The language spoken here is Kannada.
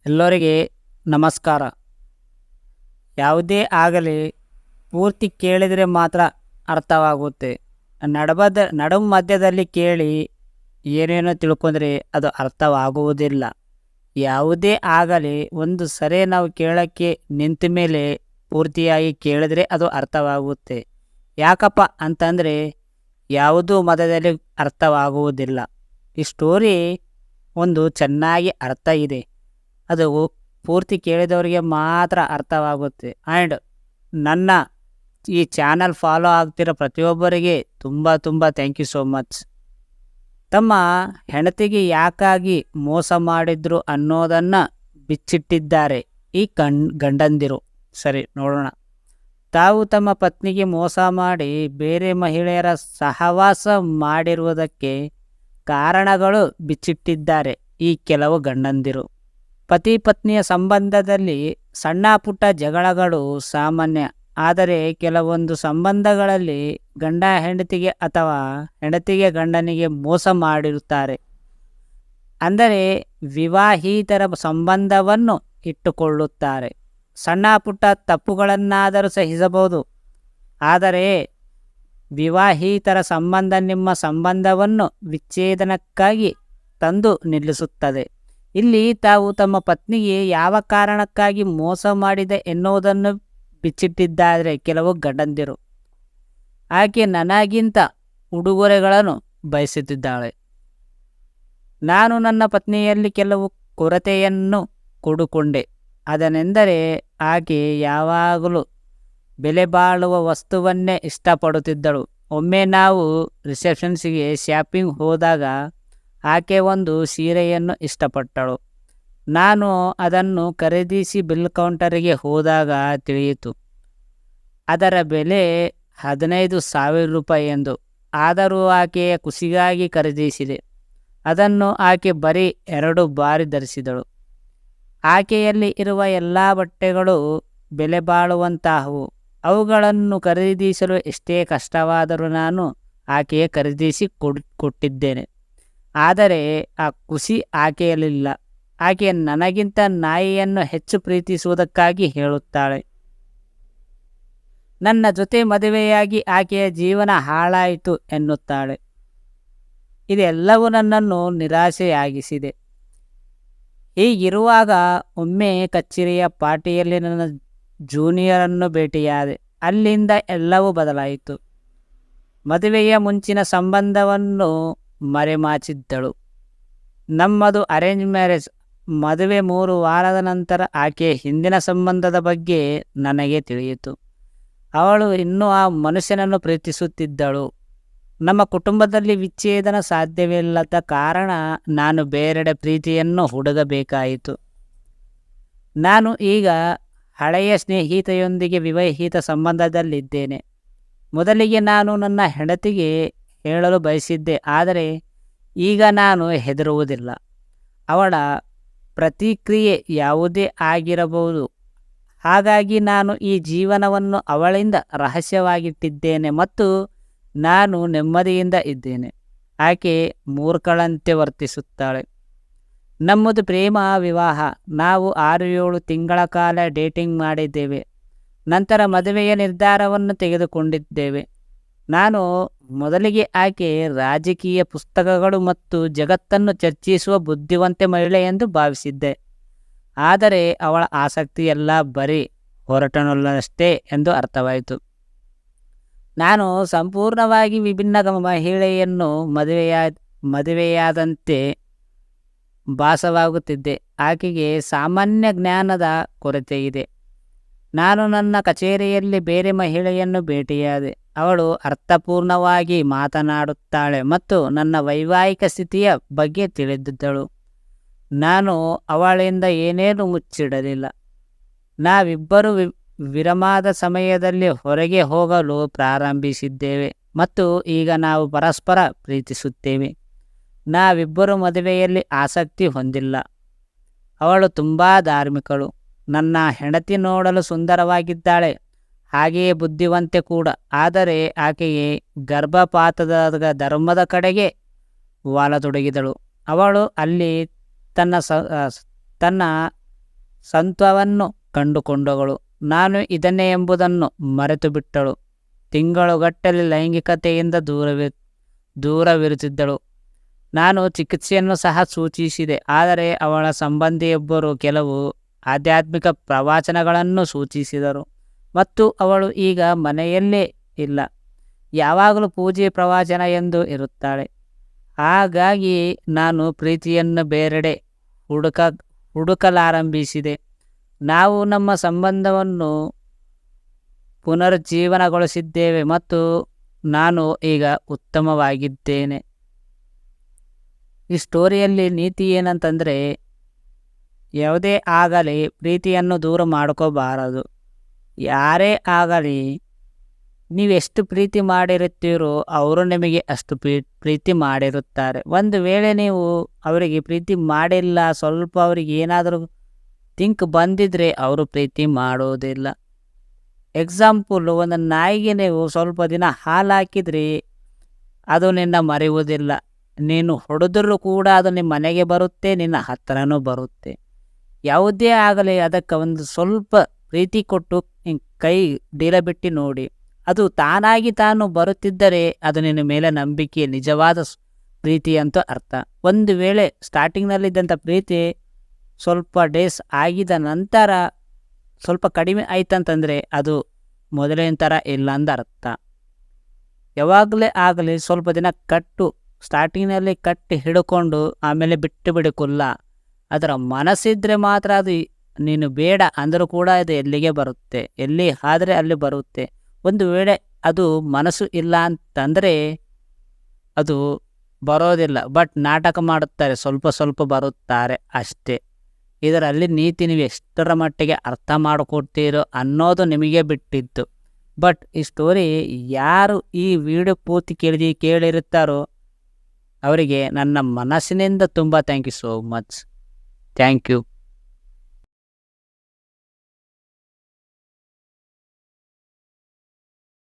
ಎಲ್ಲರಿಗೆ ನಮಸ್ಕಾರ. ಯಾವುದೇ ಆಗಲಿ ಪೂರ್ತಿ ಕೇಳಿದರೆ ಮಾತ್ರ ಅರ್ಥವಾಗುತ್ತೆ. ನಡು ಮಧ್ಯದಲ್ಲಿ ಕೇಳಿ ಏನೇನೋ ತಿಳ್ಕೊಂಡ್ರೆ ಅದು ಅರ್ಥವಾಗುವುದಿಲ್ಲ. ಯಾವುದೇ ಆಗಲಿ ಒಂದು ಸರಿ ನಾವು ಕೇಳೋಕ್ಕೆ ನಿಂತ ಮೇಲೆ ಪೂರ್ತಿಯಾಗಿ ಕೇಳಿದರೆ ಅದು ಅರ್ಥವಾಗುತ್ತೆ. ಯಾಕಪ್ಪ ಅಂತಂದರೆ ಯಾವುದೂ ಮಧ್ಯದಲ್ಲಿ ಅರ್ಥವಾಗುವುದಿಲ್ಲ. ಈ ಸ್ಟೋರಿ ಒಂದು ಚೆನ್ನಾಗಿ ಅರ್ಥ ಇದೆ. ಅದು ಪೂರ್ತಿ ಕೇಳಿದವರಿಗೆ ಮಾತ್ರ ಅರ್ಥವಾಗುತ್ತೆ. ಆ್ಯಂಡ್ ನನ್ನ ಈ ಚಾನಲ್ ಫಾಲೋ ಆಗ್ತಿರೋ ಪ್ರತಿಯೊಬ್ಬರಿಗೆ ತುಂಬ ಥ್ಯಾಂಕ್ ಯು ಸೋ ಮಚ್. ತಮ್ಮ ಹೆಂಡತಿಗೆ ಯಾಕಾಗಿ ಮೋಸ ಮಾಡಿದ್ರು ಅನ್ನೋದನ್ನು ಬಿಚ್ಚಿಟ್ಟಿದ್ದಾರೆ ಈ ಗಂಡಂದಿರು. ಸರಿ, ನೋಡೋಣ. ತಾವು ತಮ್ಮ ಪತ್ನಿಗೆ ಮೋಸ ಮಾಡಿ ಬೇರೆ ಮಹಿಳೆಯರ ಸಹವಾಸ ಮಾಡಿರುವುದಕ್ಕೆ ಕಾರಣಗಳು ಬಿಚ್ಚಿಟ್ಟಿದ್ದಾರೆ ಈ ಕೆಲವು ಗಂಡಂದಿರು. ಪತಿ ಪತ್ನಿಯ ಸಂಬಂಧದಲ್ಲಿ ಸಣ್ಣ ಪುಟ್ಟ ಜಗಳಗಳು ಸಾಮಾನ್ಯ. ಆದರೆ ಕೆಲವೊಂದು ಸಂಬಂಧಗಳಲ್ಲಿ ಗಂಡ ಹೆಂಡತಿಗೆ ಅಥವಾ ಹೆಂಡತಿಗೆ ಗಂಡನಿಗೆ ಮೋಸ ಮಾಡಿರುತ್ತಾರೆ. ಅಂದರೆ ವಿವಾಹಿತರ ಸಂಬಂಧವನ್ನು ಇಟ್ಟುಕೊಳ್ಳುತ್ತಾರೆ. ಸಣ್ಣ ಪುಟ್ಟ ತಪ್ಪುಗಳನ್ನಾದರೂ ಸಹಿಸಬಹುದು, ಆದರೆ ವಿವಾಹಿತರ ಸಂಬಂಧ ನಿಮ್ಮ ಸಂಬಂಧವನ್ನು ವಿಚ್ಛೇದನಕ್ಕಾಗಿ ತಂದು ನಿಲ್ಲಿಸುತ್ತದೆ. ಇಲ್ಲಿ ತಾವು ತಮ್ಮ ಪತ್ನಿಗೆ ಯಾವ ಕಾರಣಕ್ಕಾಗಿ ಮೋಸ ಮಾಡಿದೆ ಎನ್ನುವುದನ್ನು ಬಿಚ್ಚಿಟ್ಟಿದ್ದಾರೆ ಕೆಲವು ಗಂಡಂದಿರು. ಆಕೆ ನನಗಿಂತ ಉಡುಗೊರೆಗಳನ್ನು ಬಯಸುತ್ತಿದ್ದಾಳೆ. ನಾನು ನನ್ನ ಪತ್ನಿಯಲ್ಲಿ ಕೆಲವು ಕೊರತೆಯನ್ನು ಕೂಡಿಕೊಂಡೆ. ಅದನೆಂದರೆ ಆಕೆ ಯಾವಾಗಲೂ ಬೆಲೆ ಬಾಳುವ ವಸ್ತುವನ್ನೇ ಇಷ್ಟಪಡುತ್ತಿದ್ದಳು. ಒಮ್ಮೆ ನಾವು ರಿಸೆಪ್ಷನ್ಸಿಗೆ ಶಾಪಿಂಗ್ ಹೋದಾಗ ಆಕೆ ಒಂದು ಸೀರೆಯನ್ನು ಇಷ್ಟಪಟ್ಟಳು. ನಾನು ಅದನ್ನು ಖರೀದಿಸಿ ಬಿಲ್ ಕೌಂಟರಿಗೆ ಹೋದಾಗ ತಿಳಿಯಿತು ಅದರ ಬೆಲೆ 15,000 ರೂಪಾಯಿ ಎಂದು. ಆದರೂ ಆಕೆಯ ಖುಷಿಗಾಗಿ ಖರೀದಿಸಿದೆ. ಅದನ್ನು ಆಕೆ ಬರೀ 2 ಬಾರಿ ಧರಿಸಿದಳು. ಆಕೆಯಲ್ಲಿ ಇರುವ ಎಲ್ಲ ಬಟ್ಟೆಗಳು ಬೆಲೆ ಬಾಳುವಂತಹವು. ಅವುಗಳನ್ನು ಖರೀದಿಸಲು ಎಷ್ಟೇ ಕಷ್ಟವಾದರೂ ನಾನು ಆಕೆಯ ಖರೀದಿಸಿ ಕೊಟ್ಟಿದ್ದೇನೆ. ಆದರೆ ಆ ಖುಷಿ ಆಕೆಯಲ್ಲಿಲ್ಲ. ಆಕೆ ನನಗಿಂತ ನಾಯಿಯನ್ನು ಹೆಚ್ಚು ಪ್ರೀತಿಸುವುದಕ್ಕಾಗಿ ಹೇಳುತ್ತಾಳೆ. ನನ್ನ ಜೊತೆ ಮದುವೆಯಾಗಿ ಆಕೆಯ ಜೀವನ ಹಾಳಾಯಿತು ಎನ್ನುತ್ತಾಳೆ. ಇದೆಲ್ಲವೂ ನನ್ನನ್ನು ನಿರಾಶೆಯಾಗಿಸಿದೆ. ಹೀಗಿರುವಾಗ ಒಮ್ಮೆ ಕಚೇರಿಯ ಪಾರ್ಟಿಯಲ್ಲಿ ನನ್ನ ಜೂನಿಯರನ್ನು ಭೇಟಿಯಾದೆ. ಅಲ್ಲಿಂದ ಎಲ್ಲವೂ ಬದಲಾಯಿತು. ಮದುವೆಯ ಮುಂಚಿನ ಸಂಬಂಧವನ್ನು ಮರೆಮಾಚಿದ್ದಳು. ನಮ್ಮದು ಅರೇಂಜ್ ಮ್ಯಾರೇಜ್. ಮದುವೆ 3 ವಾರದ ನಂತರ ಆಕೆಯ ಹಿಂದಿನ ಸಂಬಂಧದ ಬಗ್ಗೆ ನನಗೆ ತಿಳಿಯಿತು. ಅವಳು ಇನ್ನೂ ಆ ಮನುಷ್ಯನನ್ನು ಪ್ರೀತಿಸುತ್ತಿದ್ದಳು. ನಮ್ಮ ಕುಟುಂಬದಲ್ಲಿ ವಿಚ್ಛೇದನ ಸಾಧ್ಯವಿಲ್ಲದ ಕಾರಣ ನಾನು ಬೇರೆಡೆ ಪ್ರೀತಿಯನ್ನು ಹುಡುಕಬೇಕಾಯಿತು. ನಾನು ಈಗ ಹಳೆಯ ಸ್ನೇಹಿತೆಯೊಂದಿಗೆ ವಿವಾಹಿತ ಸಂಬಂಧದಲ್ಲಿದ್ದೇನೆ. ಮೊದಲಿಗೆ ನಾನು ನನ್ನ ಹೆಂಡತಿಗೆ ಹೇಳಲು ಬಯಸಿದ್ದೆ, ಆದರೆ ಈಗ ನಾನು ಹೆದರುವುದಿಲ್ಲ. ಅವಳ ಪ್ರತಿಕ್ರಿಯೆ ಯಾವುದೇ ಆಗಿರಬಹುದು. ಹಾಗಾಗಿ ನಾನು ಈ ಜೀವನವನ್ನು ಅವಳಿಂದ ರಹಸ್ಯವಾಗಿಟ್ಟಿದ್ದೇನೆ ಮತ್ತು ನಾನು ನೆಮ್ಮದಿಯಿಂದ ಇದ್ದೇನೆ. ಆಕೆ ಮೂರ್ಖಳಂತೆ ವರ್ತಿಸುತ್ತಾಳೆ. ನಮ್ಮದು ಪ್ರೇಮ ವಿವಾಹ. ನಾವು 6-7 ತಿಂಗಳ ಕಾಲ ಡೇಟಿಂಗ್ ಮಾಡಿದ್ದೇವೆ. ನಂತರ ಮದುವೆಯ ನಿರ್ಧಾರವನ್ನು ತೆಗೆದುಕೊಂಡಿದ್ದೇವೆ. ನಾನು ಮೊದಲಿಗೆ ಆಕೆ ರಾಜಕೀಯ ಪುಸ್ತಕಗಳು ಮತ್ತು ಜಗತ್ತನ್ನು ಚರ್ಚಿಸುವ ಬುದ್ಧಿವಂತೆ ಮಹಿಳೆ ಎಂದು ಭಾವಿಸಿದ್ದೆ. ಆದರೆ ಅವಳ ಆಸಕ್ತಿಯೆಲ್ಲ ಬರೀ ಹೊರಟನಲ್ಲಷ್ಟೇ ಎಂದು ಅರ್ಥವಾಯಿತು. ನಾನು ಸಂಪೂರ್ಣವಾಗಿ ವಿಭಿನ್ನ ಮಹಿಳೆಯನ್ನು ಮದುವೆಯಾದಂತೆ ಭಾಸವಾಗುತ್ತಿದ್ದೆ. ಆಕೆಗೆ ಸಾಮಾನ್ಯ ಜ್ಞಾನದ ಕೊರತೆ ಇದೆ. ನಾನು ನನ್ನ ಕಚೇರಿಯಲ್ಲಿ ಬೇರೆ ಮಹಿಳೆಯನ್ನು ಭೇಟಿಯಾದೆ. ಅವಳು ಅರ್ಥಪೂರ್ಣವಾಗಿ ಮಾತನಾಡುತ್ತಾಳೆ ಮತ್ತು ನನ್ನ ವೈವಾಹಿಕ ಸ್ಥಿತಿಯ ಬಗ್ಗೆ ತಿಳಿದಿದ್ದಳು. ನಾನು ಅವಳಿಂದ ಏನೇನು ಮುಚ್ಚಿಡಲಿಲ್ಲ. ನಾವಿಬ್ಬರು ವಿರಾಮದ ಸಮಯದಲ್ಲಿ ಹೊರಗೆ ಹೋಗಲು ಪ್ರಾರಂಭಿಸಿದ್ದೇವೆ ಮತ್ತು ಈಗ ನಾವು ಪರಸ್ಪರ ಪ್ರೀತಿಸುತ್ತೇವೆ. ನಾವಿಬ್ಬರು ಮದುವೆಯಲ್ಲಿ ಆಸಕ್ತಿ ಹೊಂದಿಲ್ಲ. ಅವಳು ತುಂಬ ಧಾರ್ಮಿಕಳು. ನನ್ನ ಹೆಂಡತಿ ನೋಡಲು ಸುಂದರವಾಗಿದ್ದಾಳೆ, ಹಾಗೆಯೇ ಬುದ್ಧಿವಂತೆ ಕೂಡ. ಆದರೆ ಆಕೆಗೆ ಗರ್ಭಪಾತದ ಧರ್ಮದ ಕಡೆಗೆ ವಾಲತೊಡಗಿದಳು. ಅವಳು ಅಲ್ಲಿ ತನ್ನ ಸಂತ್ವವನ್ನು ಕಂಡುಕೊಂಡವಳು. ನಾನು ಇದನ್ನೇ ಎಂಬುದನ್ನು ಮರೆತು ಬಿಟ್ಟಳು. ತಿಂಗಳುಗಟ್ಟಲೆ ಲೈಂಗಿಕತೆಯಿಂದ ದೂರವಿರುತ್ತಿದ್ದಳು. ನಾನು ಚಿಕಿತ್ಸೆಯನ್ನು ಸಹ ಸೂಚಿಸಿದೆ. ಆದರೆ ಅವಳ ಸಂಬಂಧಿಯೊಬ್ಬರು ಕೆಲವು ಆಧ್ಯಾತ್ಮಿಕ ಪ್ರವಚನಗಳನ್ನು ಸೂಚಿಸಿದರು ಮತ್ತು ಅವಳು ಈಗ ಮನೆಯಲ್ಲೇ ಇಲ್ಲ. ಯಾವಾಗಲೂ ಪೂಜೆ ಪ್ರವಚನ ಎಂದು ಇರುತ್ತಾಳೆ. ಹಾಗಾಗಿ ನಾನು ಪ್ರೀತಿಯನ್ನು ಬೇರೆಡೆ ಹುಡುಕಲಾರಂಭಿಸಿದೆ. ನಾವು ನಮ್ಮ ಸಂಬಂಧವನ್ನು ಪುನರುಜ್ಜೀವನಗೊಳಿಸಿದ್ದೇವೆ ಮತ್ತು ನಾನು ಈಗ ಉತ್ತಮವಾಗಿದ್ದೇನೆ. ಈ ಸ್ಟೋರಿಯಲ್ಲಿ ನೀತಿ ಏನಂತಂದರೆ, ಯಾವುದೇ ಆಗಲಿ ಪ್ರೀತಿಯನ್ನು ದೂರ ಮಾಡ್ಕೋಬಾರದು. ಯಾರೇ ಆಗಲಿ ನೀವೆಷ್ಟು ಪ್ರೀತಿ ಮಾಡಿರುತ್ತೀರೋ ಅವರು ನಿಮಗೆ ಅಷ್ಟು ಪ್ರೀತಿ ಮಾಡಿರುತ್ತಾರೆ. ಒಂದು ವೇಳೆ ನೀವು ಅವರಿಗೆ ಪ್ರೀತಿ ಮಾಡಿಲ್ಲ, ಸ್ವಲ್ಪ ಅವ್ರಿಗೆ ಏನಾದರೂ ಥಿಂಕ್ ಬಂದಿದ್ರೆ ಅವರು ಪ್ರೀತಿ ಮಾಡೋದಿಲ್ಲ. ಎಕ್ಸಾಂಪಲ್, ಒಂದು ನಾಯಿಗೆ ನೀವು ಸ್ವಲ್ಪ ದಿನ ಹಾಲು ಹಾಕಿದ್ರಿ, ಅದು ನಿನ್ನ ಮರೆಯುವುದಿಲ್ಲ. ನೀನು ಹೊಡೆದರೂ ಕೂಡ ಅದು ನಿಮ್ಮ ಮನೆಗೆ ಬರುತ್ತೆ, ನಿನ್ನ ಹತ್ರನೂ ಬರುತ್ತೆ. ಯಾವುದೇ ಆಗಲಿ ಅದಕ್ಕೆ ಒಂದು ಸ್ವಲ್ಪ ಪ್ರೀತಿ ಕೊಟ್ಟು ಕೈ ಬಿಟ್ಟು ನೋಡಿ. ಅದು ತಾನಾಗಿ ತಾನು ಬರುತ್ತಿದ್ದರೆ ಅದು ನಿನ್ನ ಮೇಲೆ ನಂಬಿಕೆ, ನಿಜವಾದ ಪ್ರೀತಿ ಅಂತ ಅರ್ಥ. ಒಂದು ವೇಳೆ ಸ್ಟಾರ್ಟಿಂಗ್ನಲ್ಲಿದ್ದಂಥ ಪ್ರೀತಿ ಸ್ವಲ್ಪ ಡೇಸ್ ಆಗಿದ ನಂತರ ಸ್ವಲ್ಪ ಕಡಿಮೆ ಆಯ್ತಂತಂದರೆ ಅದು ಮೊದಲಿನ ಥರ ಇಲ್ಲ ಅಂದ ಅರ್ಥ. ಯಾವಾಗಲೇ ಆಗಲಿ ಸ್ವಲ್ಪ ದಿನ ಸ್ಟಾರ್ಟಿಂಗ್ನಲ್ಲಿ ಕಟ್ಟಿ ಹಿಡ್ಕೊಂಡು ಆಮೇಲೆ ಬಿಟ್ಟು ಬಿಡಕ್ಕಲ್ಲ. ಅದರ ಮನಸ್ಸಿದ್ರೆ ಮಾತ್ರ ಅದು ನೀನು ಬೇಡ ಅಂದರೂ ಕೂಡ ಅದು ಎಲ್ಲಿಗೆ ಬರುತ್ತೆ, ಎಲ್ಲಿ ಆದರೆ ಅಲ್ಲಿ ಬರುತ್ತೆ. ಒಂದು ವೇಳೆ ಅದು ಮನಸ್ಸು ಇಲ್ಲ ಅಂತಂದರೆ ಅದು ಬರೋದಿಲ್ಲ. ಬಟ್ ನಾಟಕ ಮಾಡುತ್ತಾರೆ, ಸ್ವಲ್ಪ ಸ್ವಲ್ಪ ಬರುತ್ತಾರೆ ಅಷ್ಟೇ. ಇದರಲ್ಲಿ ನೀತಿ ನೀವು ಎಷ್ಟರ ಮಟ್ಟಿಗೆ ಅರ್ಥ ಮಾಡಿಕೊಡ್ತೀರೋ ಅನ್ನೋದು ನಿಮಗೆ ಬಿಟ್ಟಿದ್ದು. ಬಟ್ ಈ ಸ್ಟೋರಿ ಯಾರು ಈ ವಿಡಿಯೋ ಪೂರ್ತಿ ಕೇಳಿರುತ್ತಾರೋ ಅವರಿಗೆ ನನ್ನ ಮನಸ್ಸಿನಿಂದ ತುಂಬ thank you so much. Thank you.